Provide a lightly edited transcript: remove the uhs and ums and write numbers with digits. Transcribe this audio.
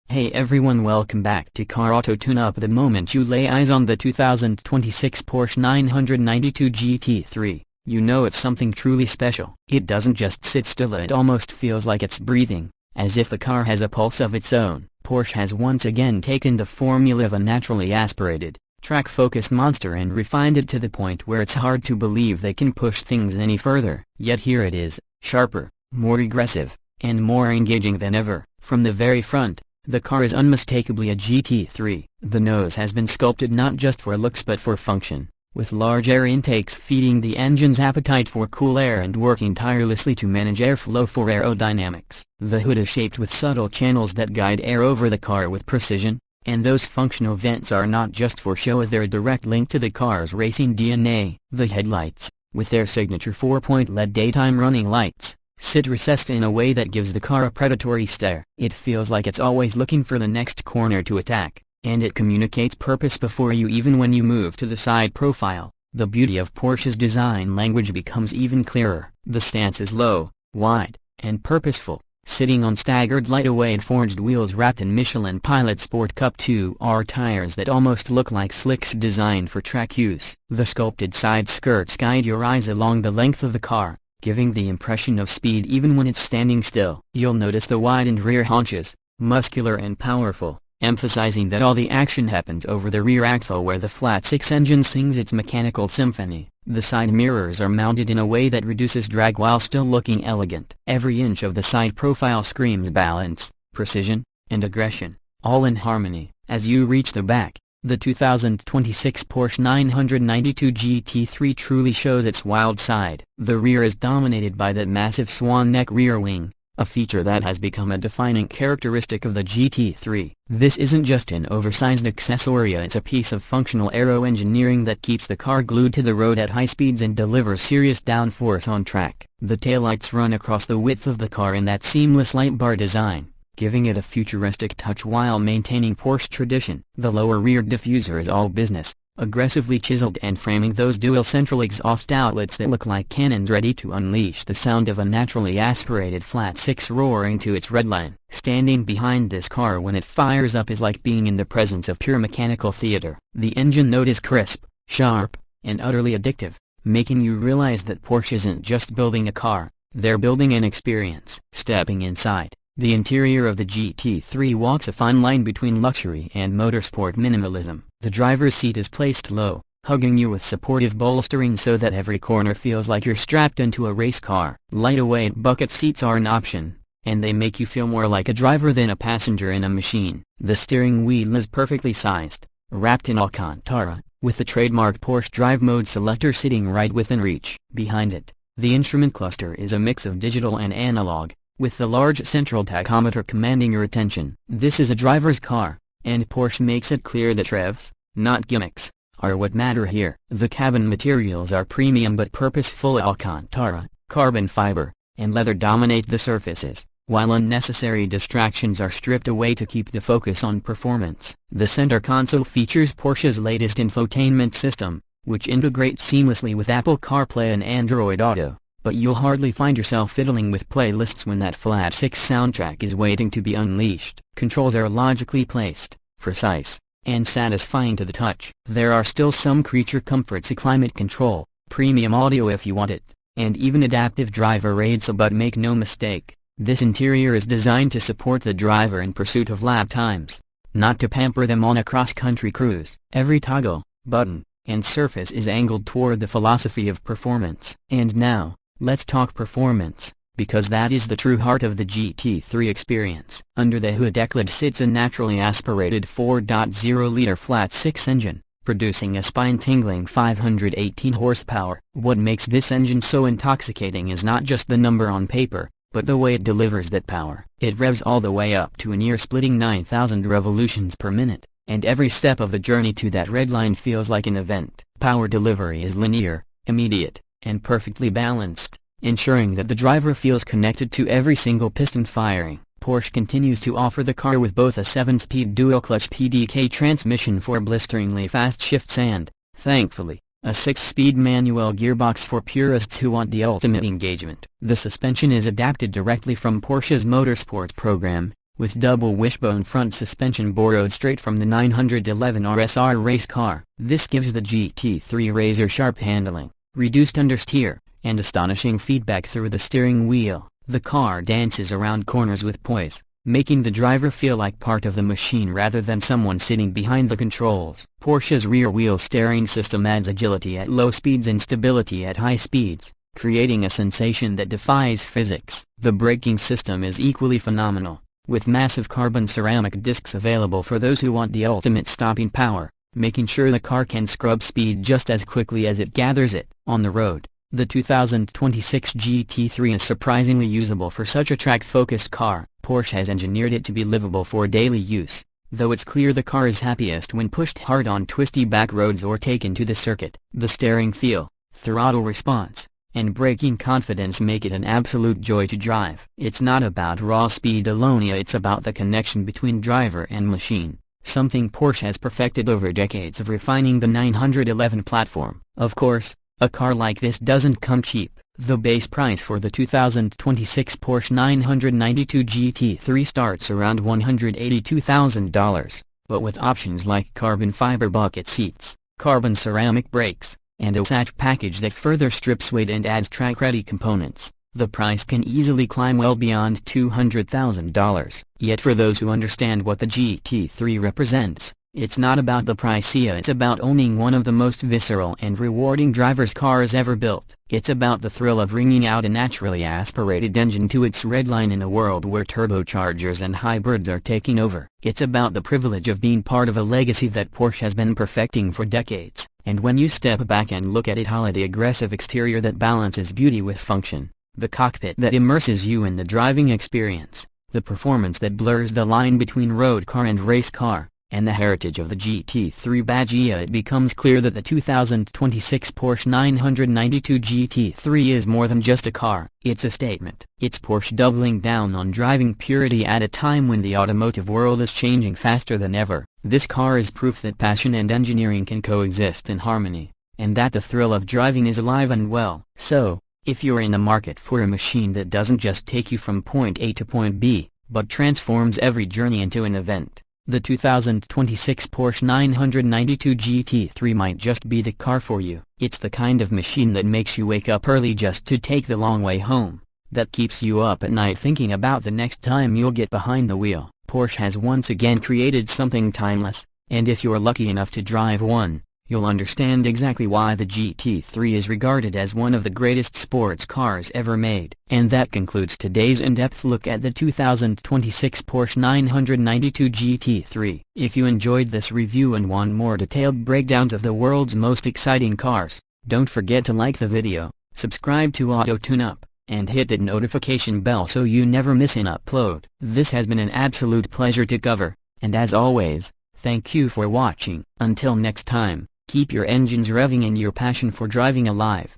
Hey everyone, welcome back to Car Auto Tune Up. The moment you lay eyes on the 2026 Porsche 992 GT3, you know it's something truly special. It doesn't just sit still, it almost feels like it's breathing, as if the car has a pulse of its own. Porsche has once again taken the formula of a naturally aspirated, track-focused monster and refined it to the point where it's hard to believe they can push things any further. Yet here it is, sharper, more aggressive, and more engaging than ever. From the very front, the car is unmistakably a GT3. The nose has been sculpted not just for looks but for function, with large air intakes feeding the engine's appetite for cool air and working tirelessly to manage airflow for aerodynamics. The hood is shaped with subtle channels that guide air over the car with precision, and those functional vents are not just for show, they're a direct link to the car's racing DNA. The headlights, with their signature 4-point LED daytime running lights, sit recessed in a way that gives the car a predatory stare. It feels like it's always looking for the next corner to attack, and it communicates purpose before you even when you move to the side profile. The beauty of Porsche's design language becomes even clearer. The stance is low, wide, and purposeful, sitting on staggered light-weighted forged wheels wrapped in Michelin Pilot Sport Cup 2R tires that almost look like slicks designed for track use. The sculpted side skirts guide your eyes along the length of the car, giving the impression of speed even when it's standing still. You'll notice the widened rear haunches, muscular and powerful, emphasizing that all the action happens over the rear axle where the flat-six engine sings its mechanical symphony. The side mirrors are mounted in a way that reduces drag while still looking elegant. Every inch of the side profile screams balance, precision, and aggression, all in harmony. As you reach the back, the 2026 Porsche 992 GT3 truly shows its wild side. The rear is dominated by that massive swan neck rear wing, a feature that has become a defining characteristic of the GT3. This isn't just an oversized accessory, it's a piece of functional aero engineering that keeps the car glued to the road at high speeds and delivers serious downforce on track. The taillights run across the width of the car in that seamless light bar design, giving it a futuristic touch while maintaining Porsche tradition. The lower rear diffuser is all business, aggressively chiseled and framing those dual central exhaust outlets that look like cannons ready to unleash the sound of a naturally aspirated flat-six roaring to its redline. Standing behind this car when it fires up is like being in the presence of pure mechanical theater. The engine note is crisp, sharp, and utterly addictive, making you realize that Porsche isn't just building a car, they're building an experience. Stepping inside, the interior of the GT3 walks a fine line between luxury and motorsport minimalism. The driver's seat is placed low, hugging you with supportive bolstering so that every corner feels like you're strapped into a race car. Lightweight bucket seats are an option, and they make you feel more like a driver than a passenger in a machine. The steering wheel is perfectly sized, wrapped in Alcantara, with the trademark Porsche Drive Mode selector sitting right within reach. Behind it, the instrument cluster is a mix of digital and analog, with the large central tachometer commanding your attention. This is a driver's car, and Porsche makes it clear that revs, not gimmicks, are what matter here. The cabin materials are premium but purposeful. Alcantara, carbon fiber, and leather dominate the surfaces, while unnecessary distractions are stripped away to keep the focus on performance. The center console features Porsche's latest infotainment system, which integrates seamlessly with Apple CarPlay and Android Auto, but you'll hardly find yourself fiddling with playlists when that flat-six soundtrack is waiting to be unleashed. Controls are logically placed, precise, and satisfying to the touch. There are still some creature comforts: climate control, premium audio if you want it, and even adaptive driver aids. But make no mistake, this interior is designed to support the driver in pursuit of lap times, not to pamper them on a cross-country cruise. Every toggle, button, and surface is angled toward the philosophy of performance. And now, let's talk performance, because that is the true heart of the GT3 experience. Under the hood decklet sits a naturally aspirated 4.0-liter flat-six engine, producing a spine-tingling 518 horsepower. What makes this engine so intoxicating is not just the number on paper, but the way it delivers that power. It revs all the way up to an ear-splitting 9,000 revolutions per minute, and every step of the journey to that red line feels like an event. Power delivery is linear, immediate, and perfectly balanced, ensuring that the driver feels connected to every single piston firing. Porsche continues to offer the car with both a 7-speed dual-clutch PDK transmission for blisteringly fast shifts and, thankfully, a 6-speed manual gearbox for purists who want the ultimate engagement. The suspension is adapted directly from Porsche's motorsport program, with double wishbone front suspension borrowed straight from the 911 RSR race car. This gives the GT3 razor-sharp handling, reduced understeer, and astonishing feedback through the steering wheel. The car dances around corners with poise, making the driver feel like part of the machine rather than someone sitting behind the controls. Porsche's rear-wheel steering system adds agility at low speeds and stability at high speeds, creating a sensation that defies physics. The braking system is equally phenomenal, with massive carbon ceramic discs available for those who want the ultimate stopping power, making sure the car can scrub speed just as quickly as it gathers it. On the road, the 2026 GT3 is surprisingly usable for such a track-focused car. Porsche has engineered it to be livable for daily use, though it's clear the car is happiest when pushed hard on twisty back roads or taken to the circuit. The steering feel, throttle response, and braking confidence make it an absolute joy to drive. It's not about raw speed alone, it's about the connection between driver and machine, something Porsche has perfected over decades of refining the 911 platform. Of course, a car like this doesn't come cheap. The base price for the 2026 Porsche 992 GT3 starts around $182,000, but with options like carbon fiber bucket seats, carbon ceramic brakes, and a satch package that further strips weight and adds track-ready components, the price can easily climb well beyond $200,000. Yet for those who understand what the GT3 represents, it's not about the price, it's about owning one of the most visceral and rewarding driver's cars ever built. It's about the thrill of wringing out a naturally aspirated engine to its redline in a world where turbochargers and hybrids are taking over. It's about the privilege of being part of a legacy that Porsche has been perfecting for decades. And when you step back and look at it all, the aggressive exterior that balances beauty with function, the cockpit that immerses you in the driving experience, the performance that blurs the line between road car and race car, and the heritage of the GT3 badge, it becomes clear that the 2026 Porsche 992 GT3 is more than just a car. It's a statement. It's Porsche doubling down on driving purity at a time when the automotive world is changing faster than ever. This car is proof that passion and engineering can coexist in harmony, and that the thrill of driving is alive and well. So, if you're in the market for a machine that doesn't just take you from point A to point B, but transforms every journey into an event, the 2026 Porsche 992 GT3 might just be the car for you. It's the kind of machine that makes you wake up early just to take the long way home, that keeps you up at night thinking about the next time you'll get behind the wheel. Porsche has once again created something timeless, and if you're lucky enough to drive one, you'll understand exactly why the GT3 is regarded as one of the greatest sports cars ever made. And that concludes today's in-depth look at the 2026 Porsche 992 GT3. If you enjoyed this review and want more detailed breakdowns of the world's most exciting cars, don't forget to like the video, subscribe to Auto Tune Up, and hit that notification bell so you never miss an upload. This has been an absolute pleasure to cover, and as always, thank you for watching. Until next time, keep your engines revving and your passion for driving alive.